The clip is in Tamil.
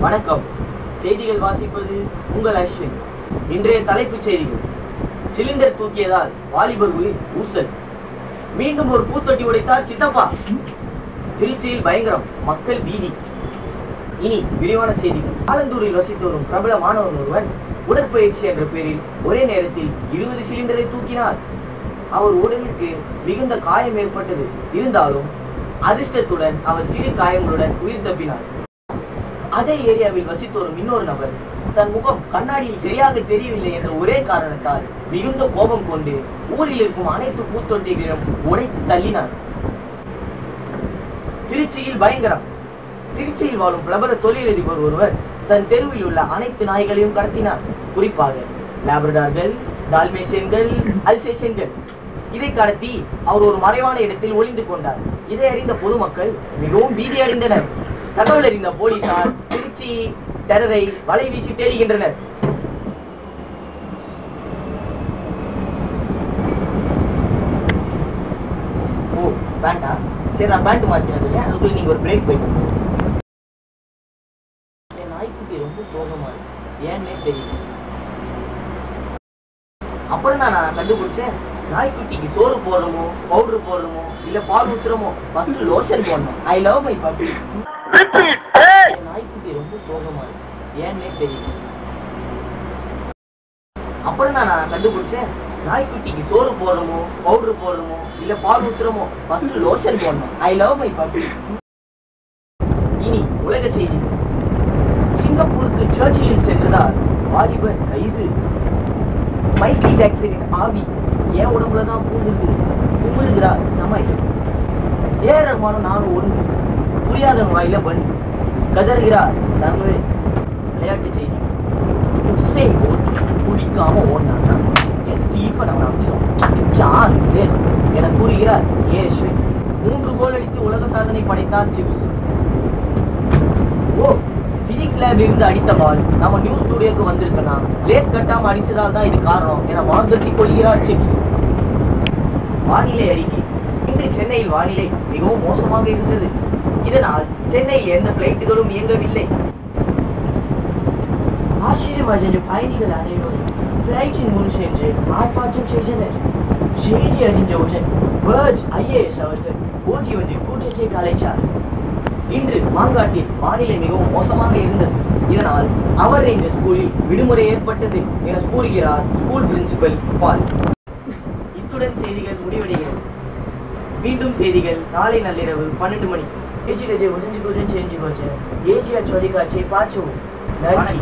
வணக்கம். செய்திகள் வாசிப்பது உங்கள் அஸ்வின். இன்றைய தலைப்புச் செய்திகள். சிலிண்டர் தூக்கியதால் வாலிபர் உயிர் ஊசல். மீண்டும் ஒரு பூத்தொட்டி உடைத்தார் சித்தப்பா. திருச்சியில் பயங்கரம், மக்கள் பீதி. இனி விரிவான செய்திகள். ஆலந்தூரில் வசித்து வரும் பிரபல மாணவன் ஒருவன் உடற்பயிற்சி என்ற பெயரில் ஒரே நேரத்தில் 20 சிலிண்டரை தூக்கினார். அவர் உடலுக்கு மிகுந்த காயம் ஏற்பட்டது. இருந்தாலும் அதிர்ஷ்டத்துடன் அவர் சிறு காயங்களுடன் உயிர் தப்பினார். அதே ஏரியாவில் வசித்து வரும் இன்னொரு நபர் தன் முகம் கண்ணாடியில் சரியாக தெரியவில்லை என்ற ஒரே காரணத்தால் மிகுந்த கோபம் கொண்டு ஊரில் இருக்கும் அனைத்து பூத்தொட்டிகளையும் உடைத்து தள்ளினார். திருச்சியில் பயங்கரம். திருச்சியில் வாழும் பிரபல தொழிலதிபர் ஒருவர் தன் தெருவில் உள்ள அனைத்து நாய்களையும் கடத்தினார். குறிப்பாக லேப்ரடார்கள், டால்மேஷியன்கள், அல்சேஷன்கள். இதை கடத்தி அவர் ஒரு மறைவான இடத்தில் ஒளிந்து கொண்டார். இதை அறிந்த பொதுமக்கள் மிகவும் பீதி அடைந்தனர். தகவல் அறிந்த போலீசார் திருச்சி டெரரை வலை வீசி தேடுகின்றனர். ஓ பேண்டா, சரி நான் பேண்ட் மாத்தினது. அதுக்குள்ள நீங்க ஒரு பிரேக் போயிட்டு என் நாய்க்குட்டி ரொம்ப சோகமா இருக்கு, ஏன்னே தெரியல. அப்புறம் நான் கண்டுபிடிச்சேன், நாய்க்குட்டிக்கு சோறு போடுறோமோ பவுடர் போடுறோமோ இல்ல பால் ஊத்துறோமோ ஃபர்ஸ்ட் லோஷன் போடணும். I love my puppy. நாய்க்குட்டி ரொம்ப சோகமா இருக்கு, ஏன்னே தெரியல. அப்புறம் நான் கண்டுபிடிச்சேன், நாய்க்குட்டிக்கு சோறு போடுறோமோ பவுடர் போடுறோமோ இல்ல பால் ஊத்துறோமோ ஃபர்ஸ்ட் லோஷன் போடணும். I love my puppy. இனி உலக செய்தி. சிங்கப்பூருக்கு சர்ச்சில் சென்றதால் வாலிபர் கைது. மைக்கேல் ஜாக்சனின் ஆவி என் உடம்புலதான் பூந்துருக்கு, கும்பிடுகிறார் சமாய். ஏறமான நானும் ஒன்று புரியாதவங்க வாயில பண்ணு கதறுகிறார் தமிழ். விளையாட்டு செய்தி. உசேன் போல்ட் குடிக்காம ஓடினான்னா என் ஸ்டீஃபன் அவன் அமிச்சோம் என கூறுகிறார் ஏஸ்வின். 3 கோல் அடித்து உலக சாதனை படைத்தார் சிப்ஸ். ஓ, பிசிக்ஸ் லேப் இருந்து அடித்த பால் நம்ம நியூஸ் ஸ்டுடியோக்கு வந்திருக்கனா லேஸ் கட்டாம அடிச்சதால் தான் இது காரணம் என மார்கத்தி கொள்கிறார் சிப்ஸ். வானிலை அறிக்கை. இன்று சென்னையில் வானிலை மிகவும் மோசமாக இருந்தது. இதனால் சென்னையில் எந்த பிளைட்டுகளும் இயங்கவில்லை. ஆச்சரியமடைந்த பயணிகள் அனைவரும் பிளைட்டின் முன் சென்று ஆர்ப்பாட்டம் செய்தனர். செய்தி அறிந்தவுடன் பர்ஜ் IAS அவர்கள் ஓட்டி வந்து கூட்டத்தை கலைச்சார். இன்று மாங்காட்டில் வானிலை மிகவும் மோசமாக இருந்தது. இதனால் அவர் இந்த ஸ்கூலில் விடுமுறை ஏற்பட்டது என கூறுகிறார் ஸ்கூல் பிரின்சிபல் பால். இத்துடன் செய்திகள் முடிவடைகிறது. மீண்டும் செய்திகள் நாளை நள்ளிரவு 12 மணிக்கு. ஏசியா தொலைக்காட்சியை பார்க்கவும். நன்றி.